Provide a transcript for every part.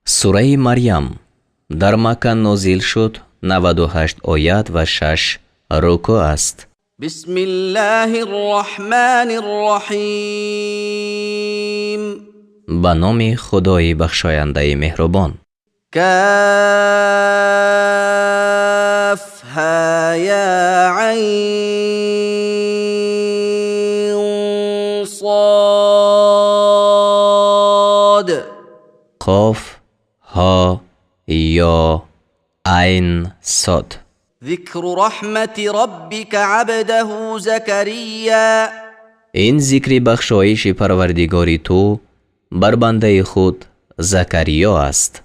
сураи Марьям дар Макка нозил шуд, 98 оят ва 6 руку аст. бисмиллаҳир роҳманир роҳим. ба номи Худои бахшояндаи меҳрубон. каф ҳа я айн صاد. قاف ها یا عین صاد. ذکر رحمت ربک عبده زکریا. این ذکر بخشایش پروردگاری تو بر بنده خود زکریا است.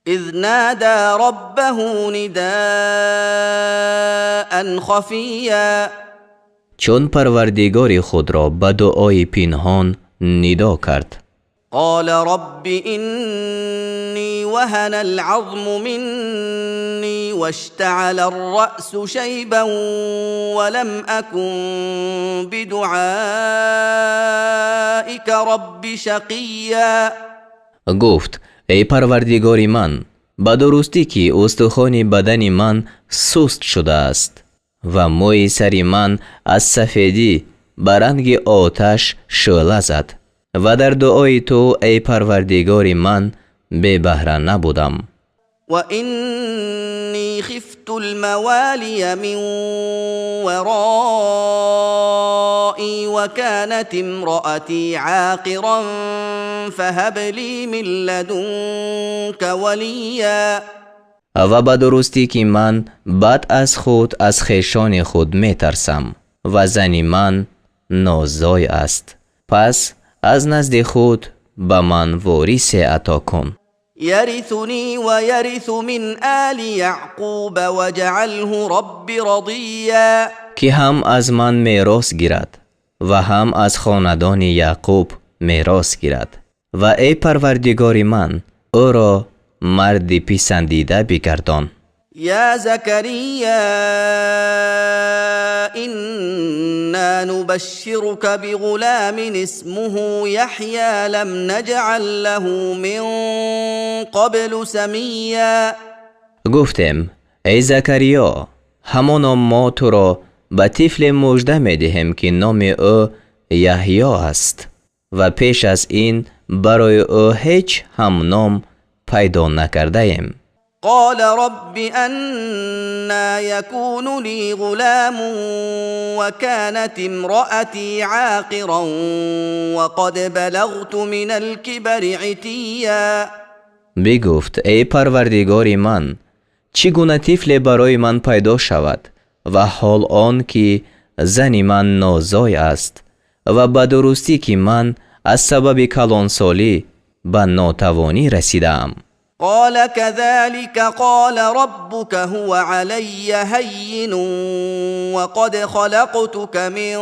اذ نادى ربه نداء خفیا. چون پروردگار خود را به دعای پنهان ندا کرد. قال رب إني وهن العظم مني واشتعل الرأس شيبا ولم أكن بدعائك رب شقيا. گفت ای پروردگار من، به درستی که استخوان بدن من سست شده است و موی سر من از سفیدی به رنگ آتش شعله زد و در دعای تو ای پروردگار من بی بهره نبودم. و اینی خفت الموالی من ورائی و کانت امرأتی عاقرا فهب لی من لدنک ولیا. و به درستی که من بعد از خود از خویشان خود می ترسم و زن من نازای است، پس از نزد خود به من وارث عطا کن. یرثنی و یرث من آل یعقوب وجعله رب رضیا. که هم از من میراث گیرد و هم از خاندان یعقوب میراث گیرد و ای پروردگار من او را مرد پسندیده بگردان. یا زکریا إنا نبشرك بغلام اسمه يحيى لم نجعل له من قبل سمیا. گفتم ای زکریا، همانا ما تو را به طفل مژده می دهیم که نام او یحیی است و پیش از این برای او هیچ هم نام پیدا نکرده ایم. قال رب أنا يكون لي غلام وكانت امرأتي عاقرا وقد بلغت من الكبر عتيا. بگفت ای پروردگار من، چگونه طفل برای من پیدا شود و حال آن که زن من نازای است و به درستی که من از سبب کلانسالی به ناتوانی رسیدم. قال كذلك قال ربك هو علي هين وقد خلقتك من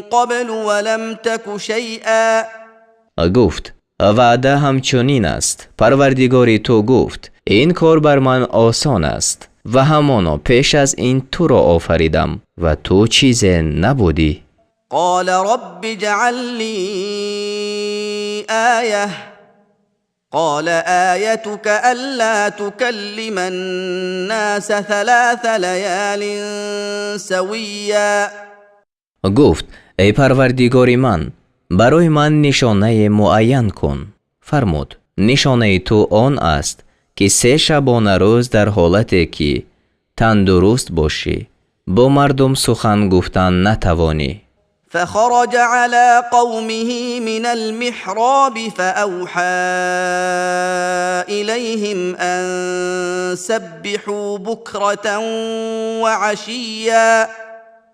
قبل ولم تك شيئا. گفت وعده همچنین است. پروردگار تو گفت این کار بر من آسان است و همانا پیش از این تو را آفریدم و تو چیز نبودی. قال رب اجعل لي آیه. قال آیتك ألا تكلم الناس 3 لیال سویا. گفت ای پروردگار من، برای من نشانه معین کن. فرمود نشانه تو آن است که 3 شبانه روز در حالتی که تندرست باشی با مردم سخن گفتن نتوانی. فخرج على قومه من المحراب فأوحى إليهم أن سبحوا بكرة وعشيا.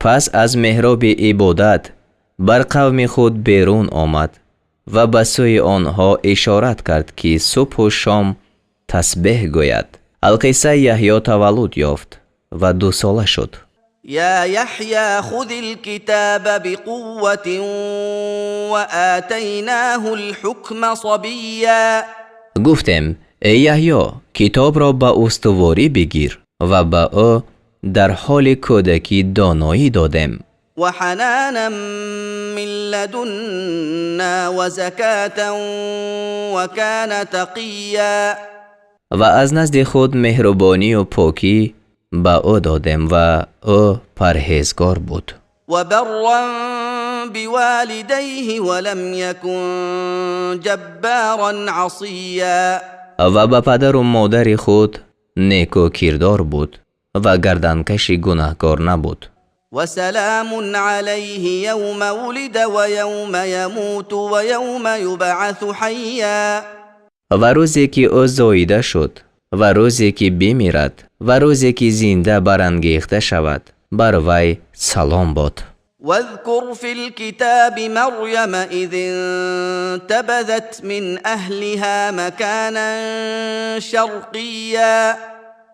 پس از محراب عبادت بر قوم خود بیرون آمد و به سوی آنها اشارت کرد که صبح و شام تسبیح گوید. القصه یحیی تولد یافت و 2 ساله شد. یا یحیی خذ الكتاب بقوة وآتیناه الحکم صبیا. گفتم ای یحیی، کتاب را به استواری بگیر و به او در حال کودکی دانایی دادم. وحنانا من لدنا وزكاة وكان تقيا. و از نزد خود مهربانی و پاکی به او دادم و او پرهیزگار بود. وبرا بوالديه ولم يكن جبارا عصيا. و به پدر و مادر خود نیکو کردار بود و گردنکش گناهکار نبود. وسلام عليه يوم ولد ويوم يموت ويوم يبعث حيا. و روزی که او زاییده شد و روزی که بمیرد و روزی که زنده برانگیخته شود بر وی سلام باد. واذكر في الكتاب مريم إذ انتبذت من أهلها مكانا شرقيا.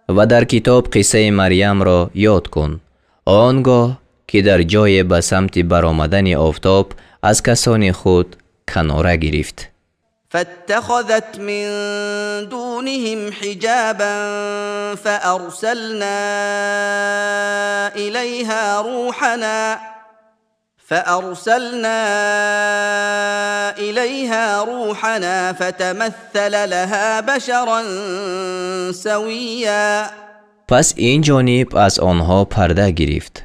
و در کتاب قصه مریم را یاد کن آنگاه که در جای به سمت برآمدن آفتاب از کسان خود کناره گرفت. فاتخذت من دونهم حجابا فأرسلنا إليها روحنا فتمثل لها بشرا سويا. پس این جانب از آنها پرده گرفت.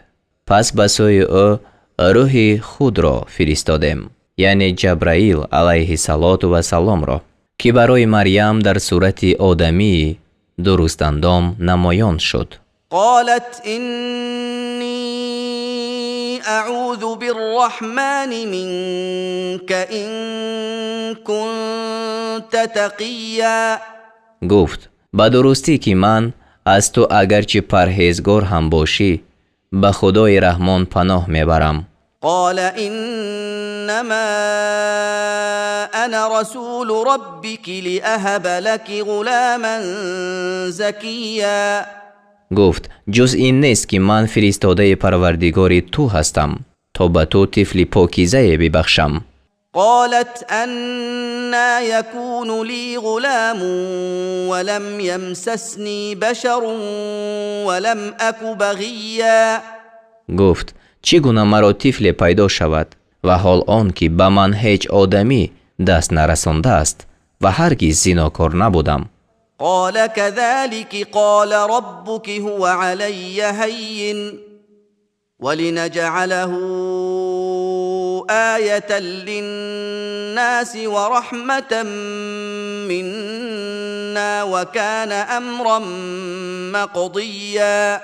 پس به سوی او روح خود را فرستادم، یعنی جبرائیل علیه السلام را، که برای مریم در صورت آدمی درست اندام نمایان شد. قالت إني أعوذ بالرحمن منك إن كنت تقيا. گفت به درستی که من از تو اگرچه پرهیزگار هم باشی به خدای رحمان پناه میبرم. قال إنما أنا رسول ربك لأهب لك غلاما زكيا. گفت جز این نیست که من فرستاده پروردگار تو هستم تا به تو طفل پاکیزه ببخشم. قالت أنا يكون لي غلام ولم يمسسني بشر ولم أك بغيا. گفت چگونه مرا طفل پیدا شود و حال آن که به من هیچ آدمی دست نرسانده است و هرگز زناکار نبودم. قال كذلك قال ربك هو علي هين ولنجعله آية للناس ورحمة منا وكان أمرا مقضيا.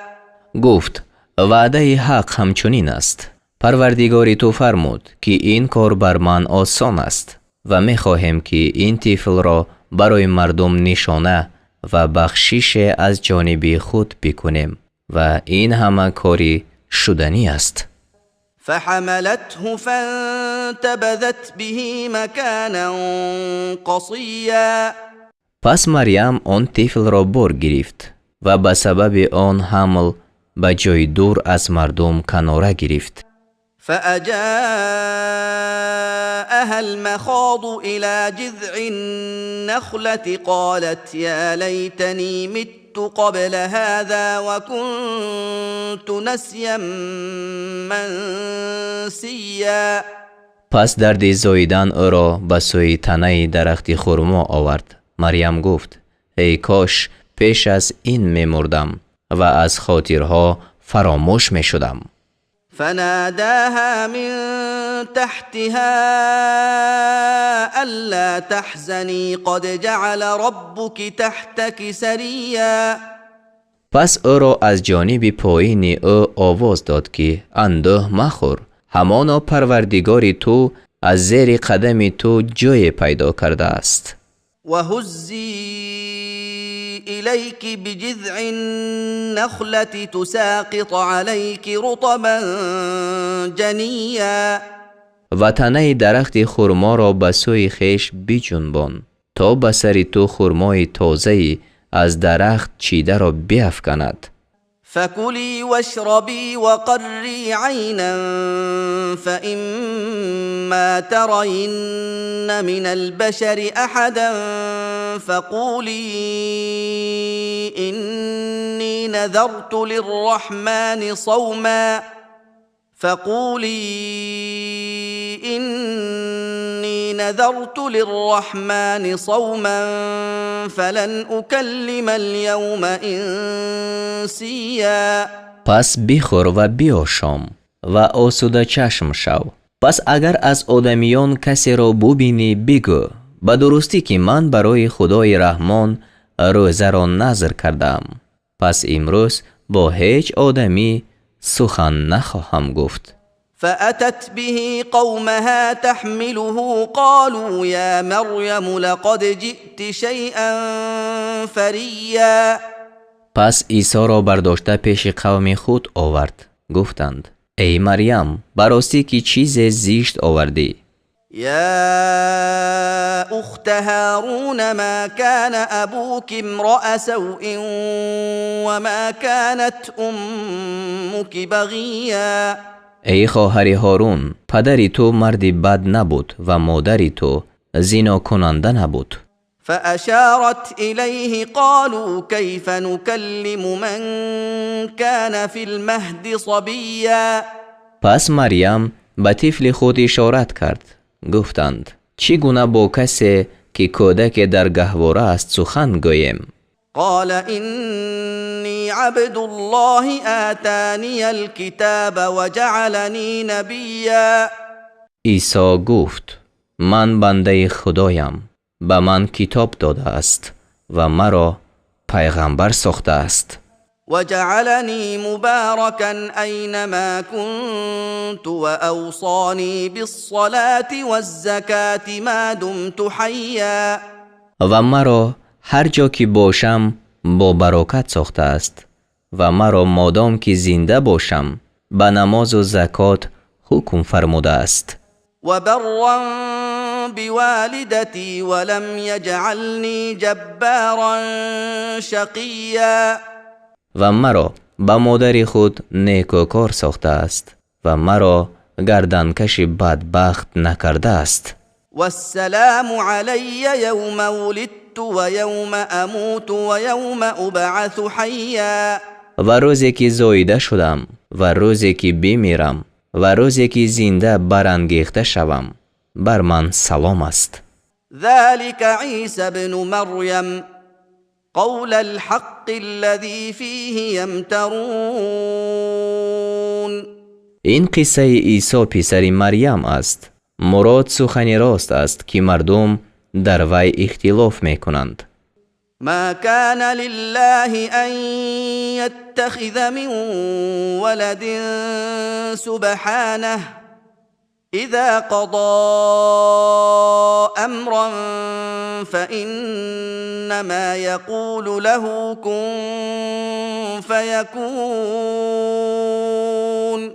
گفت وعده حق همچنین است. پروردگار تو فرمود که این کار بر من آسان است و می خواهیم که این طفل را برای مردم نشانه و بخشش از جانب خود بکنیم و این همه کاری شدنی است. فحملته فانتبذت به مكانا قصيا. پس مریم آن طفل را بار گرفت و به سبب آن حمل به جای دور از مردم کناره گرفت. فأجاءها المخاض إلى جذع النخلة قالت يا ليتني مت قبل هذا وكنت نسيا منسيا. پس درد زاییدن او را به سوی تنه درخت خرما آورد. مریم گفت ای کاش پیش از این می‌مردم و از خاطرها فراموش می‌شدم. فناداها من تحتها ألا تحزني قد جعل ربك تحتك سريا. پس او را از جانب پایین او آواز داد که اندوه مخور، همانا پروردگار تو از زیر قدم تو جای پیدا کرده است. وهزي إليك بجذع النخلة تساقط عليك رطبا جنيا. و تنه درخت خرما را به سوی خویش بجنبان تا به سر تو خرمای تازه از درخت چیده را بیفکند. فكلي واشربي وقري عينا فإما ترين من البشر أحدا فقولي إني نذرت للرحمن صوما فقولي إني نذرت للرحمن صوما فلن أكلم اليوم إنسيا. پس بخور و بیاشام و آسوده چشم شو. پس اگر از آدمیان کسی را ببینی بگو به درستی که من برای خدای رحمان روزه را نذر کردم. پس امروز با هیچ آدمی سخن نخواهم گفت. فأتت به قومها تحمله قالوا يا مريم لقد جئت شيئا فريا. پس عیسی را برداشته پیش قوم خود آورد. گفتند ای مریم براستی که چیز زیشت آوردی. يا أخت هارون ما كان أبوك امرأ سوء وما كانت أمك بغيا. ای خواهر هارون پدری تو مردی بد نبود و مادری تو زنا کننده نبود. فأشارت إليه قالوا كيف نكلم من كان في المهد صبيا. پس مریم به طفل خود اشارت کرد. گفتند چگونه با کسی که کودک در گهواره است سخن گویم؟ قال إني عبد الله آتاني الكتاب وجعلني نبيا. عیسی گفت من بنده خدایم، به من کتاب داده است و مرا پیغمبر ساخته است. وجعلني مباركا أينما كنت وأوصاني بالصلاة والزكاة ما دمت حيا. و مرا هر جا که باشم با برکت ساخته است و مرا مادام که زنده باشم به نماز و زکات حکم فرموده است. وبرا بوالدتي ولم يجعلني جبارا شقيا. و مرا به مادر خود نیکوکار ساخته است و مرا گردنکش بدبخت نکرده است. والسلام علی یوم ولدت و یوم اموت و یوم ابعث حیا. و روزی که زایده شدم و روزی که بمیرم و روزی که زنده برانگیخته شوم بر من سلام است. ذلك عیسی ابن مریم قول الحق الذي فيه يمترون. این قصه عیسی پسر مریم است. مراد سخن راست است که مردم در وی اختلاف می کنند. ما كان لله أن يتخذ من ولد سبحانه إذا قضى أمرا فإنما يقول له كن فيكون.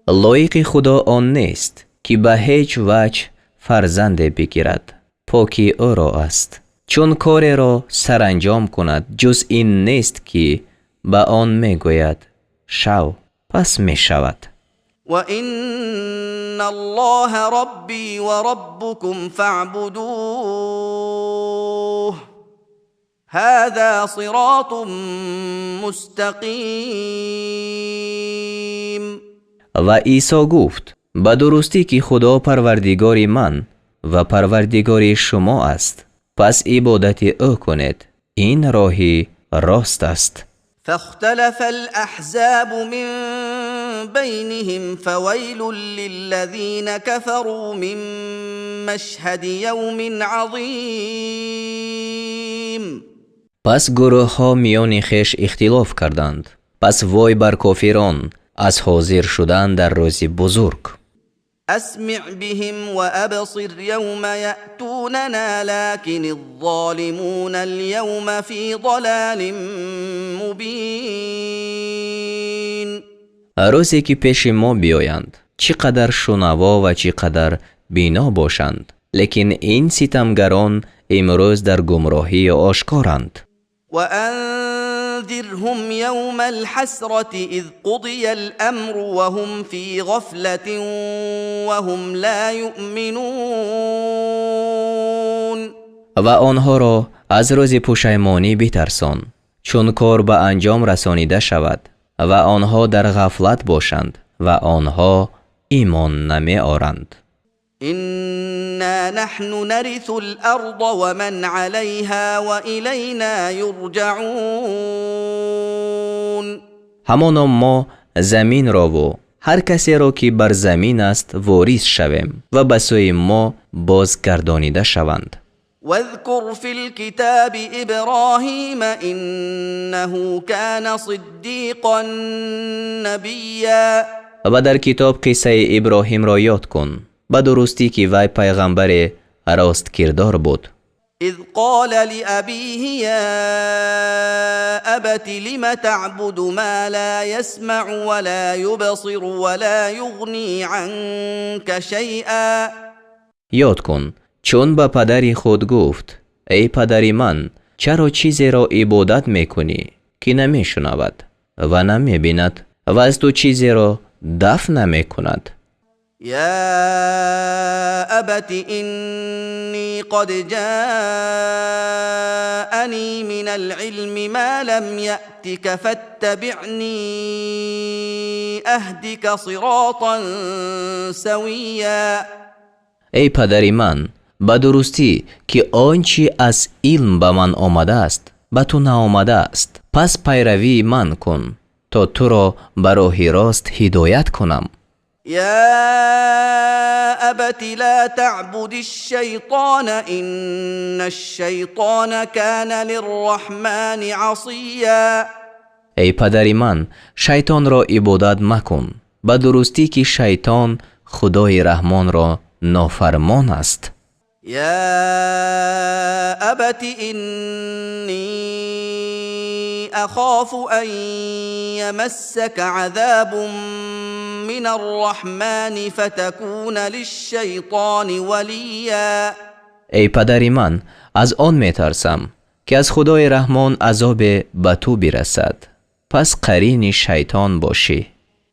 لایق خدا آن نیست که به هیچ وجه فرزند بگیرد. پاکی او را است. چون کار را سرانجام کند جز این نیست که به آن می گوید شو پس می شود. و ان الله ربی و ربکم فاعبدوه هذا صراط مستقیم. و عیسی گفت به درستی که خدا پروردگار من و پروردگار شما است، پس عبادت او کنید، این راهی راست است. فاختلف الأحزاب من بينهم فويل للذين كفروا من مشهد يوم عظيم. پس گروه ها میان خویش اختلاف کردند، پس وای بر کافران از حاضر شدن در روز بزرگ. اسمع بهم وابصر يوم يأتوننا لكن الظالمون اليوم في ضلال مبين. روزی که پیش ما بیایند چقدر شنوا و چقدر بینا باشند، لیکن این ستمگران امروز در گمراهی آشکارند. وأنذرهم يوم الحسرة إذ قضي الأمر وهم في غفلة وهم لا يؤمنون. و آنها را از روز پشیمانی بترسان چون کار به انجام رسانیده شود و آنها در غفلت باشند و آنها ایمان نمی آرند. إنا نحن نرث الأرض ومن عليها وإلينا يرجعون. همانا ما زمین را و هر کسی را که بر زمین است واریث شویم و به سوی ما بازگردانیده شوند. واذكر في الكتاب إبراهيم إنه كان صديقا نبيا. و در کتاب قصه ابراهیم را یاد کن، به درستی که وی پیغمبر راست کردار بود. إذ قال لأبيه يا أبت لم تعبد ما لا يسمع ولا يبصر ولا يغني عنك شيئا. یاد کن چون به پدری خود گفت ای پدری من چرا چیزی را عبادت میکنی که نمی شنود و نمی بیند و از تو چیزی را دفع نمی کند. يا أبت إني قد جاءني من العلم ما لم يأتك فاتبعني أهدك صراطا سويا. ای پدری من به درستی که آنچه از علم به من آمده است به تو نآمده است، پس پیروی من کن تا تو را به راه راست هدایت کنم. يا أبت لا تعبد الشيطان إن الشيطان كان للرحمن عصيا. ای پدری من شیطان را عبادت مکن، به درستی که شیطان خدای رحمان را نافرمان است. يا أبت إني أخاف أن يمسك عذاب من الرحمن فتكون للشيطان وليا. ای پدری من از آن می ترسم که از خدای رحمان عذاب به تو برسد، پس قرین شیطان باشی.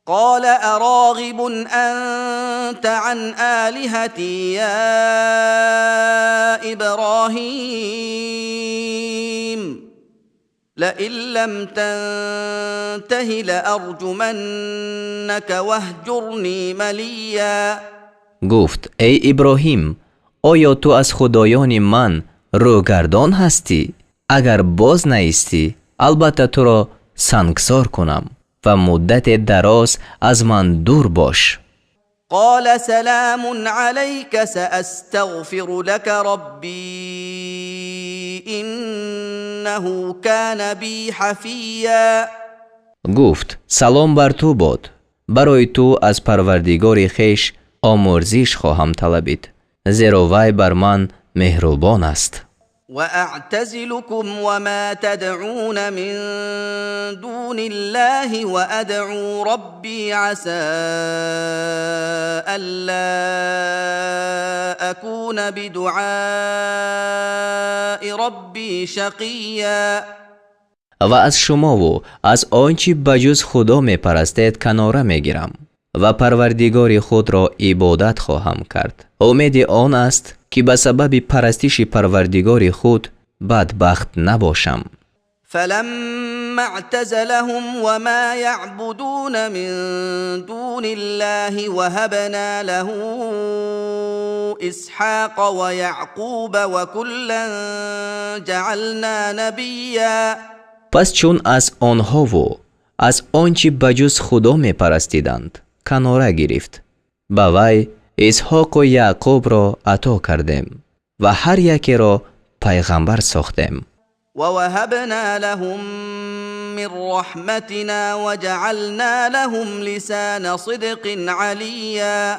قال أراغب أنت عن آلهتي يا إبراهيم لئن لم تنته لأرجمنك واهجرني مليا. گفت ای ابراهیم آیا تو از خدایان من روگردان هستی؟ اگر باز نیستی البته تو را سنگسار کنم و مدت دراز از من دور باش. قال سلام عليك سأستغفر لك ربي إنه كان بي حفيا. گفت سلام بر تو باد، برای تو از پروردگار خویش آمرزش خواهم طلبید، زیرا وی بر من مهربان است. وأعتزلكم وما تدعون من دون الله وأدعو ربي عسى ألا أكون بدعاء ربي شقيا. و از شما و از آنچه بجز خدا می پرستید کناره می گیرم و پروردگار خود را عبادت خواهم کرد. امید آن است که به سبب پرستش پروردگار خود بدبخت نباشم. فلما اعتزلهم وما يعبدون من دون الله وهبنا له اسحاق ويعقوب وكلا جعلنا نبيا. پس چون از آنها و از آنچه بجز خدا می پرستیدند کناره گرفت، به وی اسحاق و یعقوب را عطا کردیم و هر یکی را پیغمبر ساختیم. ووهبنا لهم من رحمتنا وجعلنا لهم لسان صدق عليا.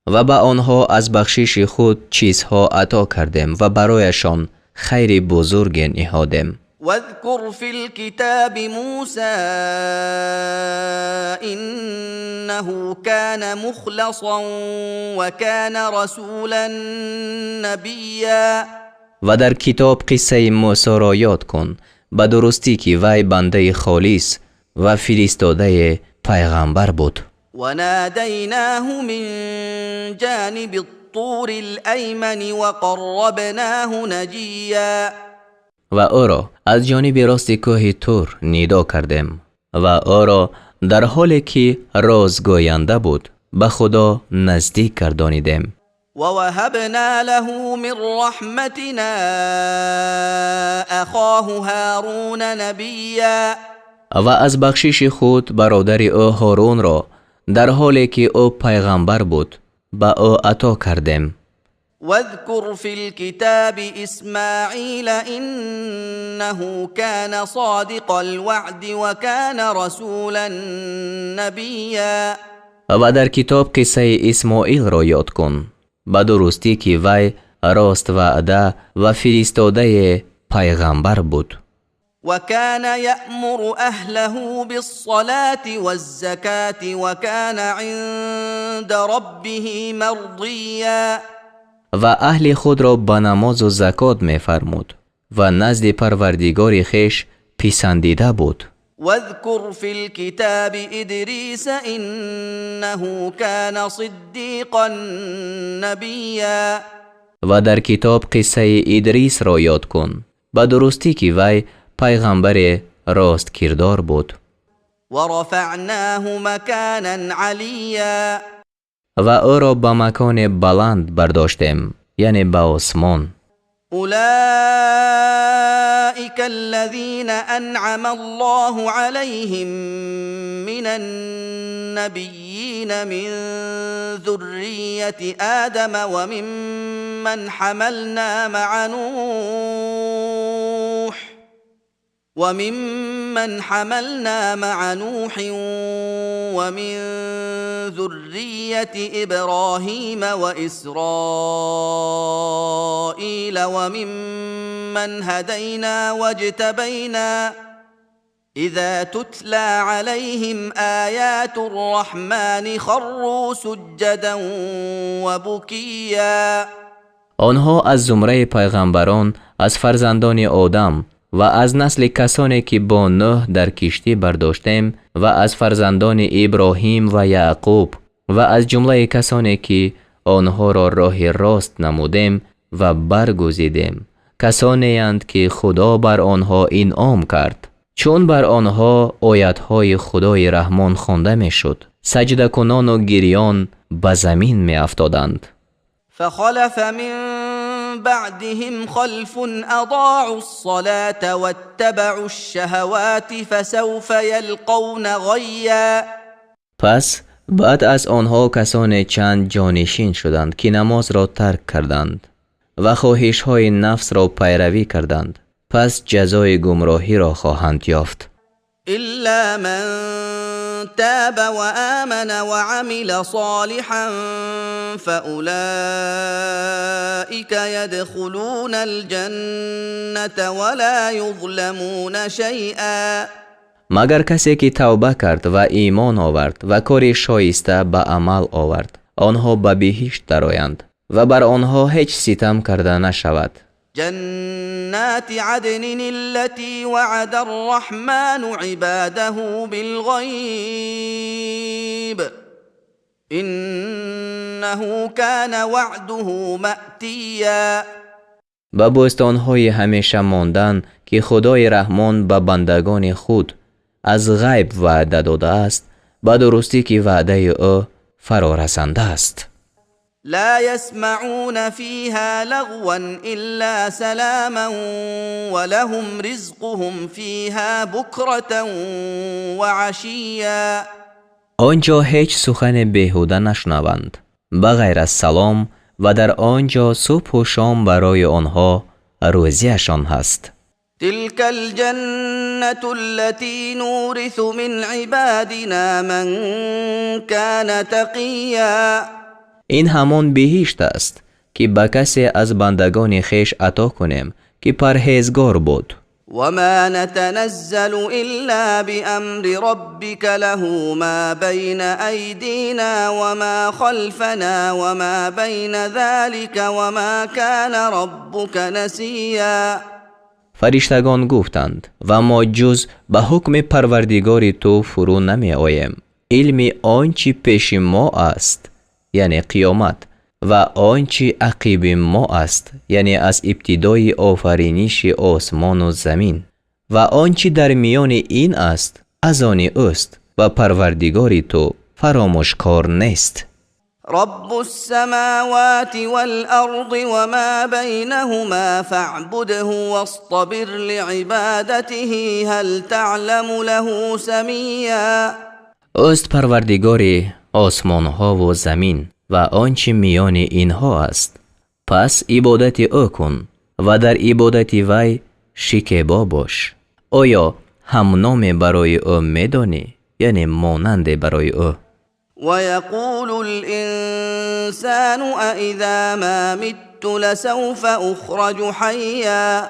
و به آنها از بخشش خود چیزها عطا کردیم و برایشان خیر بزرگ نهادیم. واذكر في الكتاب موسى إنه كان مخلصا وكان رسولا نبيا. و در کتاب قصه موسی را یاد کن، به درستی که وی بنده خالص و فرستاده پیغمبر بود. وناديناه من جانب الطور الأيمن وقربناه نجيا. و او را از جانب راست کوه تور ندا کردیم و او را در حالی که رازگوینده بود به خدا نزدیک گردانیدیم. ووهبنا له من رحمتنا اخاه هارون نبیا و از بخشش خود برادر او هارون را در حالی که او پیغمبر بود به او عطا کردیم. واذكر في الكتاب اسماعیل انه كان صادق الوعد وكان رسولا نبیا و در کتاب قصه اسماعیل را یاد کن به درستی که وی راست وعده و فرستاده پیغمبر بود. وكان يأمر أهله بالصلاة والزكاة وكان عند ربه مرضيا و اهل خود را به نماز و زکات می فرمود و نزد پروردگار خویش پسندیده بود. واذكر في الكتاب إدريس إنه كان صديقا نبيا و در کتاب قصه ادریس را یاد کن به درستی که وی پیغمبر راست کردار بود. ورفعناه مكانا عليا و او را به مکان بلند برداشتیم، یعنی به آسمان. أولئك الذين أنعم الله عليهم من النبيين من ذرية آدم وممن حملنا مع نوح ومن ذرية إبراهيم وإسرائيل وممن هدينا واجتبينا إذا تتلى عليهم آيات الرحمن خروا سجدا وبكيا آنها از زمره پیغمبران از فرزندان آدم و از نسل کسانی که با نوح در کشتی برداشتیم و از فرزندان ابراهیم و یعقوب و از جمله کسانی که آنها را راه راست نمودیم و برگزیدیم، کسانی اند که خدا بر آنها انعام کرد، چون بر آنها آیت‌های خدای رحمان خوانده میشد، سجده کنان و گریان به زمین می افتادند. فخلف من بعدهم خلف اضاعوا الصلاة واتبعوا الشهوات فسوف يلقون غيا پس بعد از آنها کسان چند جانشین شدند که نماز را ترک کردند و خواهش های نفس را پیروی کردند، پس جزای گمراهی را خواهند یافت. إلا من تاب وآمن وعمل صالحا فأولئك يدخلون الجنة ولا يظلمون شيئا مگر کسی که توبه کرد و ایمان آورد و کار شایسته به عمل آورد، آنها به بهشت درآیند و بر آنها هیچ ستم کرده نشود. جنات عدن التي وعد الرحمن عباده بالغيب إنه كان وعده مأتیا به بوستان‌های همیشه ماندن که خدای رحمان به بندگان خود از غیب وعده داده است، به درستی که وعده او فرا رسنده است. لا يسمعون فيها لغوا إلا سلاما ولهم رزقهم فيها بكرة وعشيا آنجا هیچ سخن بیهوده نشنوند بغیر از سلام و در آنجا صبح و شام برای آنها روزیشان هست. تلك الجنة التي نورث من عبادنا من كان تقيا این همان بهشت است که به کسی از بندگان خویش عطا کنیم که پرهیزگار بود. وما نتنزل إلا بأمر ربك له ما بين أيدينا وما خلفنا وما بين ذلك وما كان ربك نسيا فرشتگان گفتند و ما جز به حکم پروردگار تو فرو نمی آیم. علم آنچه پیش ما است، یعنی قیامت، و آنچه عقیب ما است، یعنی از ابتدای آفرینش آسمان و زمین، و آنچه در میان این است از آن اوست و پروردگاری تو فراموشکار نیست. رب السماوات والأرض وما بينهما فاعبده واصطبر لعبادته هل تعلم له سميا. اوست پروردگار آسمان ها و زمین و آنچه میان اینها است. پس عبادت او کن و در عبادت وی شکیبا باش. آیا هم نام برای او میدانی؟ یعنی مانند برای او. ويقول الإنسان أإذا ما مت لسوف أخرج حيا.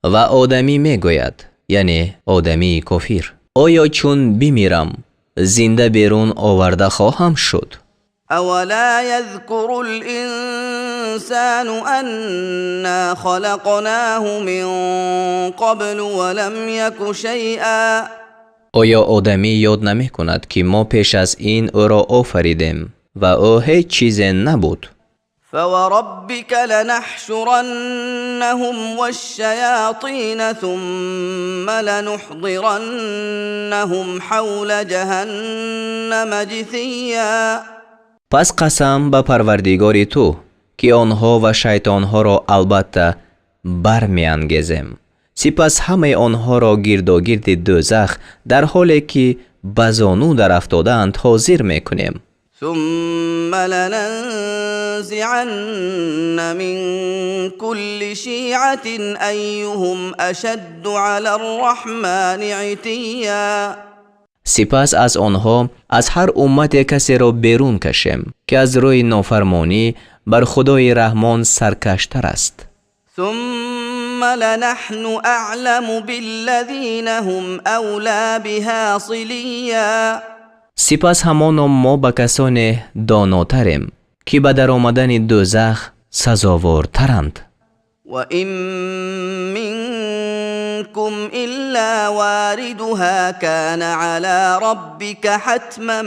و آدمی میگوید، یعنی آدمی کافر، آیا چون بمیرم زنده بیرون آورده خواهم شد؟ أولا يذكر الإنسان أنا خلقناه من قبل ولم يك شيئا. آیا آدمی یاد نمی کند که ما پیش از این او را آفریدیم و او هیچ چیز نبود؟ فوربك لنحشرنهم والشياطين ثم لنحضرنهم حول جهنم جثيا. پس قسم به پروردگار تو که آنها و شیطانها را البته برمیانگیزیم. سپس همه آنها را گرداگرد دوزخ در حالی که به زانو در افتاده‌اند حاضر میکنیم. ثم لننزعن من كل شيعة أيهم أشد على الرحمن عتيا. سپس از آنها از هر امت کسی را بیرون کشیم که از روی نافرمانی بر خدای رحمان سرکشتر است. ثم لنحن أعلم بالذين هم أولى بها صليا. سپس همانا ما به کسان داناتریم که به در آمدن دوزخ سزاوارترند. وإن منكم إلا واردها كان على ربك حتما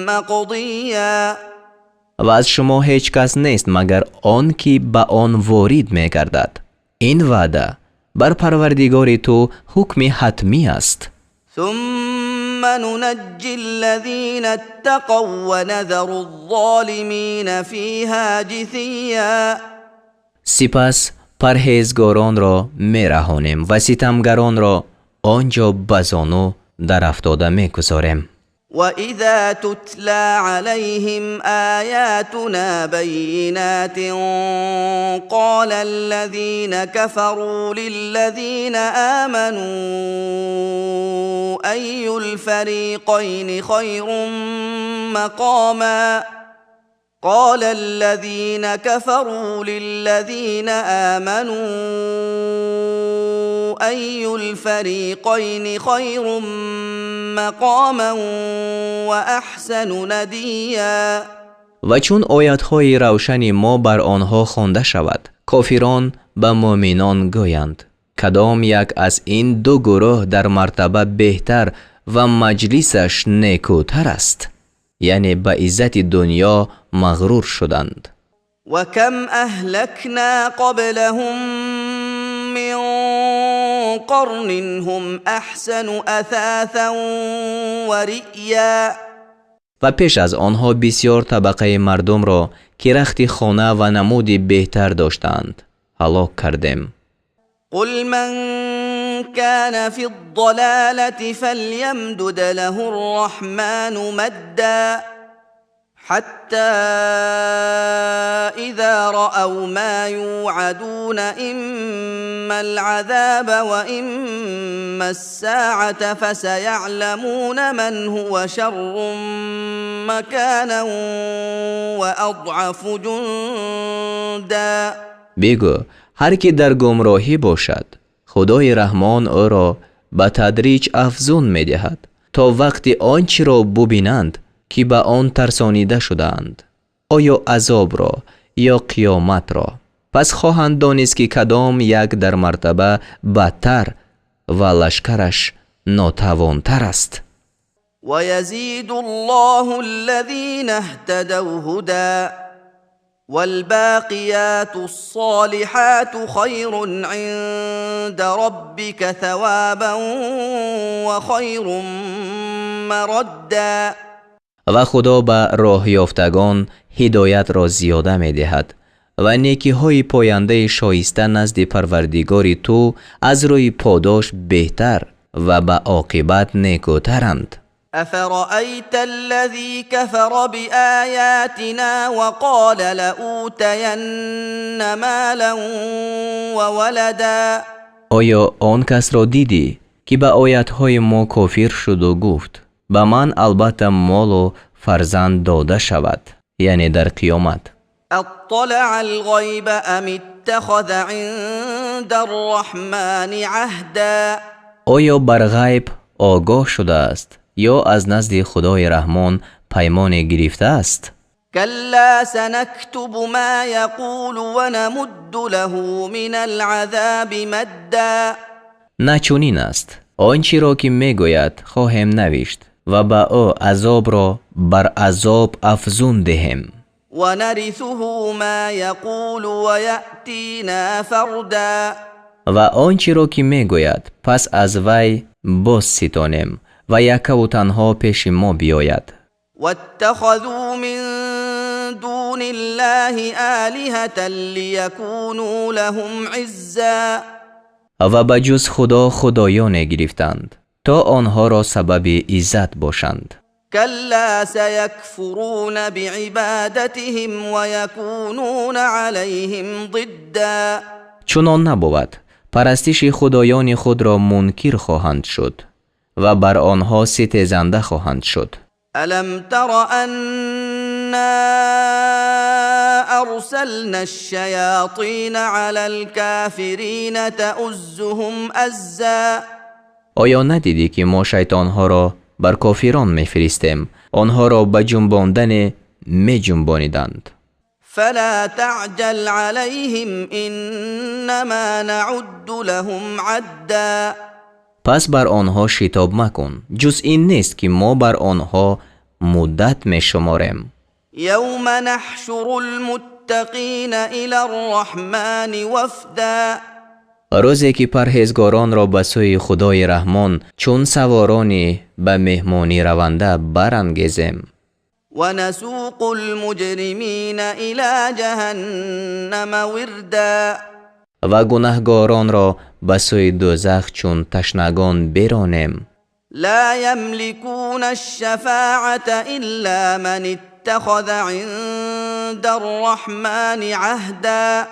مقضيا. و از شما هیچ کس نیست مگر آن که به آن وارد می گردد. این وعده بر پروردگار تو حکم حتمی است. ثم ننجي الذين اتقوا ونذر الظالمين فيها جثيا. سپس پرهیزگاران را می رهانیم و ستمگران را آنجا به زانو در افتاده می گذاریم. وإذا تتلى عليهم آياتنا بينات قال الذين كفروا للذين آمنوا أي الفريقين خير مقاما. قال الذين كفروا للذين آمنوا أي الفريقين خير مقاما وأحسن نديا. و چون آیت‌های روشن ما بر آنها خوانده شود، کافران به مؤمنان گویند کدام یک از این دو گروه در مرتبه بهتر و مجلسش نیکوتر است؟ یعنی به عزت دنیا مغرور شدند. و کم اهلکنا قبلهم من قرن هم احسن اثاثا و رئیا. و پیش از آنها بسیار طبقه مردم را که رخت خانه و نمودی بهتر داشتند هلاک کردیم. قل من كان في الضلالة فليمدد له الرحمن مدا حتى إذا رأوا ما يوعدون إما العذاب وإما الساعة فسيعلمون من هو شر مكانا وأضعف جندا. بگو هر کی در گمراهی باشد خدای رحمان او را به تدریج افزون می دهد تا وقتی آنچه را ببینند که به آن ترسانیده شدند، آیا عذاب را یا قیامت را. پس خواهند دانست که کدام یک در مرتبه بدتر و لشکرش ناتوانتر است. و یزید الله الذین اهتدوا هدى والباقيات الصالحات خير عند ربك ثوابا وخير مردا و خدا به راه یافتگان هدایت را زیاده می دهد و نیکی های پاینده شایسته نزد پروردگار تو از روی پاداش بهتر و به عاقبت نیکوترند. أفرأيت الذي كفر بآياتنا وقال لأوتين مالا وولدا آیا آن کس را دیدی که به آیتهای ما کافر شد و گفت به من البته مال و فرزند داده شود، یعنی در قیامت؟ اطلع الغیب ام اتخذ عند الرحمن عهدا آیا بر غیب آگاه شده است یا از نزد خدای رحمان پیمان گرفته است؟ كلا سنكتب ما يقول ونمد له من العذاب مدا نه چنین است. آنچه را که میگوید خواهم نوشت و به او عذاب را بر عذاب افزون دهم. ونرثه ما يقول ويأتينا فردا و آنچه را که میگوید پس از وی باز ستانیم و یک و تنها پیش ما بیاید. واتخذوا من دون الله آلهة ليكونوا لهم عزا و بجز خدا خدایان گرفتند تا آنها را سبب عزت باشند. كلا سيكفرون بعبادتهم ويكونون عليهم ضدا چنان نبود. پرستش خدایان خود را منکر خواهند شد و بر آنها ستیزنده خواهند شد. ألم تر أنا أرسلنا الشياطين على الكافرين تؤزهم أزا آیا ندیدی که ما شیطانها را بر کافران میفرستیم آنها را به جنباندن می جنبانیدند؟ فلا تعجل عليهم إنما نعد لهم عدا پس بر آنها شتاب مکن، جز این نیست که ما بر آنها مدت می شماریم. يوم نحشر المتقين إلى الرحمن وفدا روزی که پرهیزگاران را به سوی خدای رحمان چون سوارانی به مهمانی رونده برانگیزیم. ونسوق المجرمين إلى جهنم وردا و گناهگاران را به سوی دوزخ چون تشنگان برانیم. لا يملكون الشفاعة إلا من اتخذ عند الرحمن عهدا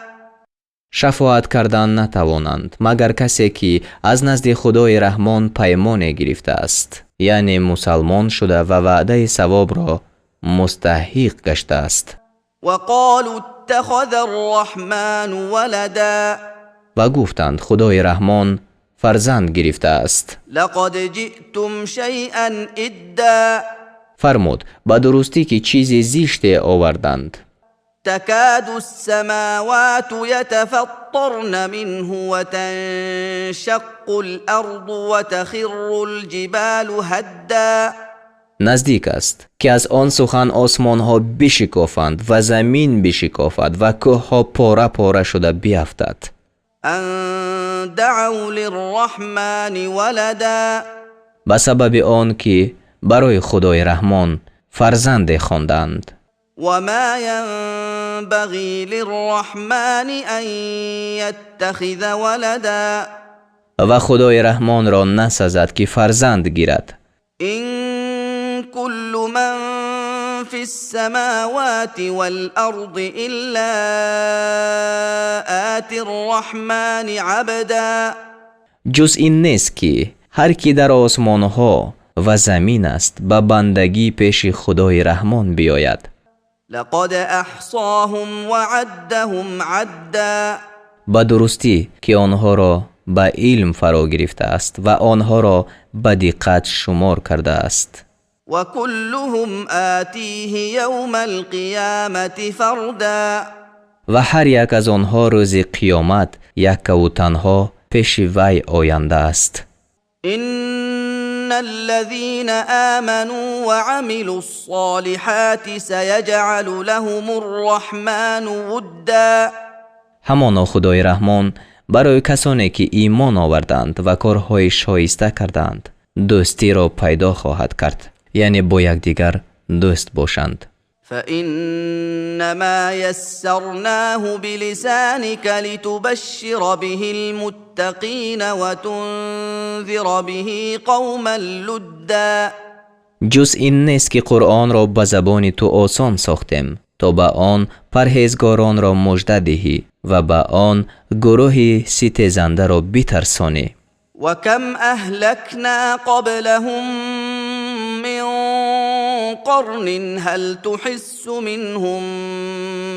شفاعت کردن نتوانند مگر کسی که از نزد خدای رحمان پیمان گرفته است، یعنی مسلمان شده و وعده ثواب را مستحق گشته است. وقالوا اتخذ الرحمن ولدا و گفتند خدای رحمان فرزند گرفته است. لقد جئتم شيئا إدا فرمود به درستی که چیزی زشت آوردند. تكاد السماوات يتفطرن منه وتنشق الأرض وتخر الجبال هدا نزدیک است که از آن سخن آسمان ها بشکافند و زمین بشکافد و کوه ها پاره پاره شده بیفتد. أن دعوا للرحمن ولدا به سبب آن که برای خدای رحمان فرزند خواندند. وما ينبغي للرحمن أن يتخذ ولدا و خدای رحمان را نسزد که فرزند گیرد. إن كل من في السماوات والأرض إلا آتي الرحمن عبدا جز این نیست که هر کی در آسمان ها و زمین است به بندگی پیش خدای رحمان بیاید. لقد احصاهم وعدهم عدا به درستی که آنها را به علم فرا گرفته است و آنها را به دقت شمار کرده است. وكلهم آتيه يوم القيامة فردا و هر یک از آنها روز قیامت یک و تنها پیش وی آینده است. إن الذين آمنوا وعملوا الصالحات سيجعل لهم الرحمن ودا همانا خدای رحمان برای کسانی که ایمان آوردند و کارهای شایسته کردند دوستی را پیدا خواهد کرد، یعنی با یکدیگر دوست باشند. فإنما يسرناه بلسانك لتبشر به المتقين وتنذر به قوما لدا. جز این نیست که قرآن را به زبان تو آسان ساختیم تا به آن پرهیزگاران را مژده دهی و به آن گروه ستیزنده را بترسانی. و کم اهلکنا قبلهم من قرن هل تحس منهم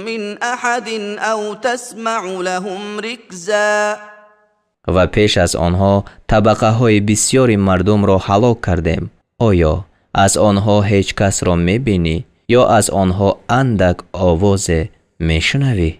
من احد او تسمع لهم رکزا. و پیش از آنها طبقه های بسیاری مردم را هلاک کردیم. آیا از آنها هیچ کس را میبینی یا از آنها اندک آواز میشنوی؟